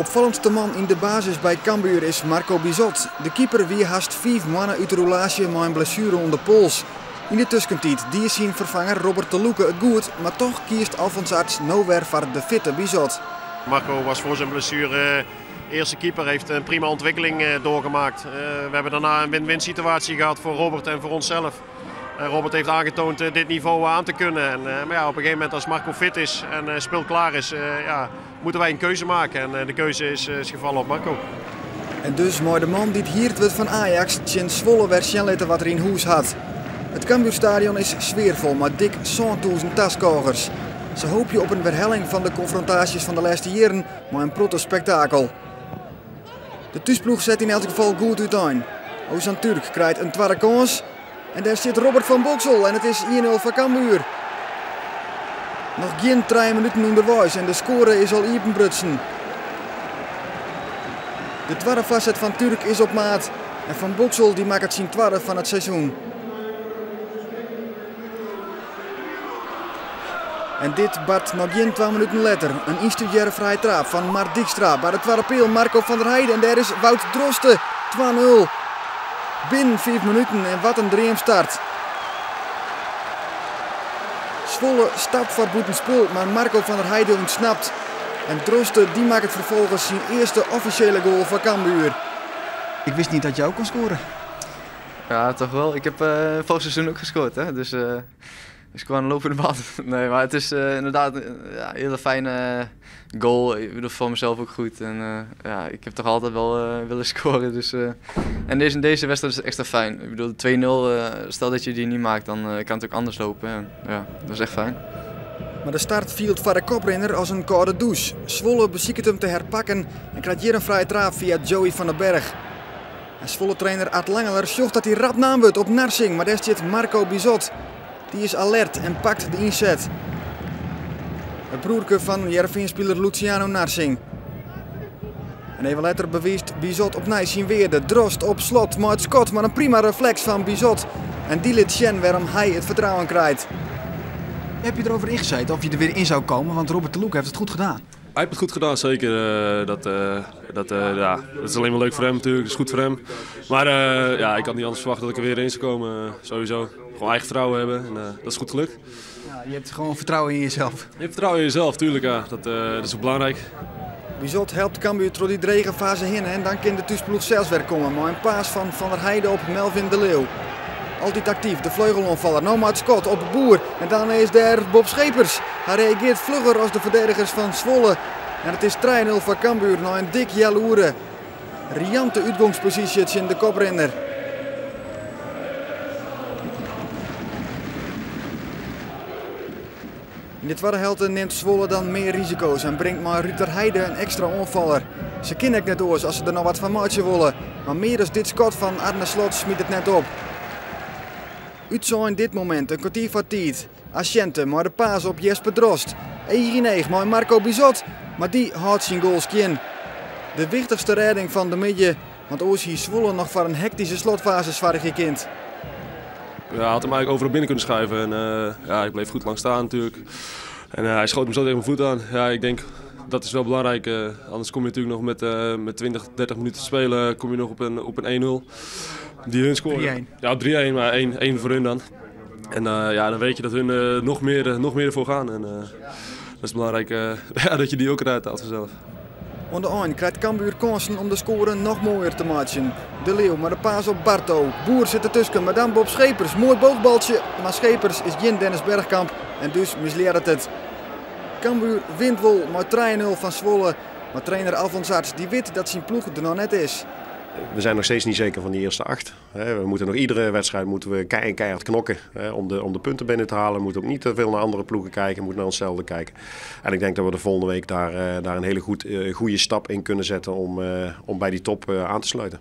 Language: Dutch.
Opvallendste man in de basis bij Cambuur is Marco Bizot. De keeper wie haast 5 mannen uit de roulage met een blessure onder de pols. In de tussentijd die is zijn vervanger Robert de Loeke het goed, maar toch kiest Alfons Arts nowhere voor de fitte Bizot. Marco was voor zijn blessure eerste keeper, heeft een prima ontwikkeling doorgemaakt. We hebben daarna een win-win situatie gehad voor Robert en voor onszelf. Robert heeft aangetoond dit niveau aan te kunnen. Maar ja, op een gegeven moment als Marco fit is en speelklaar is, moeten wij een keuze maken. En de keuze is gevallen op Marco. En dus mooi de man die het hier wordt van Ajax, tjen Zwolle werd laten wat er in huis had. Het Cambuurstadion is sfeervol met dik 100.000 taskogers. Ze hopen op een herhaling van de confrontaties van de laatste jaren, maar een proto spektakel. De thuisploeg zet in elk geval goed uiteen. Ozan Turk krijgt een tweede kans. En daar zit Robert van Boksel en het is 1-0 voor Cambuur. Nog geen 3 minuten onderwijs en de score is al evenbrutsen. De tweede facet van Turk is op maat. En Van Boksel die maakt het zijn tweede van het seizoen. En dit bart nog geen 2 minuten later. Een instudeerde vrije trap van Mart Dijkstra. Bij de tweede peel Marco van der Heijden. En daar is Wout Drosten. 2-0. Binnen 5 minuten en wat een dreamstart. Zwolle stapt voor buitenspel, maar Marco van der Heijden ontsnapt. En Drosten die maakt het vervolgens zijn eerste officiële goal voor Cambuur. Ik wist niet dat jij ook kon scoren. Ja, toch wel. Ik heb vorig seizoen ook gescoord, hè? Dus gewoon een lopende band. Nee, maar het is inderdaad een hele fijne goal. Ik bedoel, voor mezelf ook goed. En ik heb toch altijd wel willen scoren. Dus, en deze wedstrijd is extra fijn. Ik bedoel, 2-0, stel dat je die niet maakt, dan kan het ook anders lopen. En, ja, dat is echt fijn. Maar de start viel voor de koprenner als een koude douche. Zwolle beziekt hem te herpakken en krijgt hier een vrije trap via Joey van den Berg. En Zwolle-trainer Art Langeler zocht dat hij rap naam wordt op Narsing, maar daar zit Marco Bizot. Die is alert en pakt de inzet. Het broerke van Heerenveen-speler Luciano Narsing. En even later bewijst Bizot opnieuw zijn weerde. Drost op slot, maar het schot, maar een prima reflex van Bizot. En die liet zien waarom hij het vertrouwen krijgt. Heb je erover ingezeten of je er weer in zou komen? Want Robert de Loeke heeft het goed gedaan. Hij heeft het goed gedaan, zeker. Dat is alleen maar leuk voor hem natuurlijk, dat is goed voor hem. Maar ik had niet anders verwacht dat ik er weer in zou komen, sowieso. Gewoon eigen vertrouwen hebben en dat is goed gelukt. Ja, je hebt gewoon vertrouwen in jezelf. Je hebt vertrouwen in jezelf, tuurlijk. Ja. Dat is ook belangrijk. Bizot helpt Cambuur door die dregenfase heen en dan kan de thuisploeg zelfs weer komen. Maar een paas van Van der Heijden op Melvin de Leeuw. Altijd actief, de vleugelonvaller. Nou maakt Scott op Boer. En dan is daar Bob Schepers. Hij reageert vlugger als de verdedigers van Zwolle. En het is 3-0 voor Cambuur na een dik jaloere. Riante uitgangspositie in de koprenner. In de tweede helft neemt Zwolle dan meer risico's en brengt maar Ruter Heide een extra onvaller. Ze kennen het net oors als ze er nog wat van maatje willen. Maar meer dan dit schot van Arne Slot smiet het net op. Uit zo in dit moment een kwartier van tijd. Asciente maar de paas op Jesper Drost. 1-9 maar Marco Bizot. Maar die houdt zijn goals in. De wichtigste redding van de midden. Want oors hier Zwolle nog voor een hectische slotfase zwaar kind. Ja, had hem eigenlijk overal binnen kunnen schuiven. En, ik bleef goed lang staan natuurlijk. En hij schoot hem zo tegen mijn voet aan. Ja, ik denk dat is wel belangrijk. Anders kom je natuurlijk nog met 20, 30 minuten te spelen kom je nog op een 1-0. Die hun scoren. 3-1. Ja, 3-1, maar 1 voor hun dan. En dan weet je dat hun nog meer ervoor gaan. En dat is belangrijk dat je die ook eruit haalt vanzelf. Onderaan krijgt Cambuur kansen om de score nog mooier te maken. De Leeuw maar de paas op Barto. Boer zit ertussen, maar dan Bob Schepers. Mooi boogbaltje, maar Schepers is geen Dennis Bergkamp en dus misleert het. Cambuur wint wel met 3-0 van Zwolle. Maar trainer Alfons Arts die weet dat zijn ploeg er nog net is. We zijn nog steeds niet zeker van die eerste 8. We moeten nog iedere wedstrijd keihard knokken om de punten binnen te halen. We moeten ook niet te veel naar andere ploegen kijken, we moeten naar onszelf kijken. En ik denk dat we de volgende week daar een hele goede stap in kunnen zetten om bij die top aan te sluiten.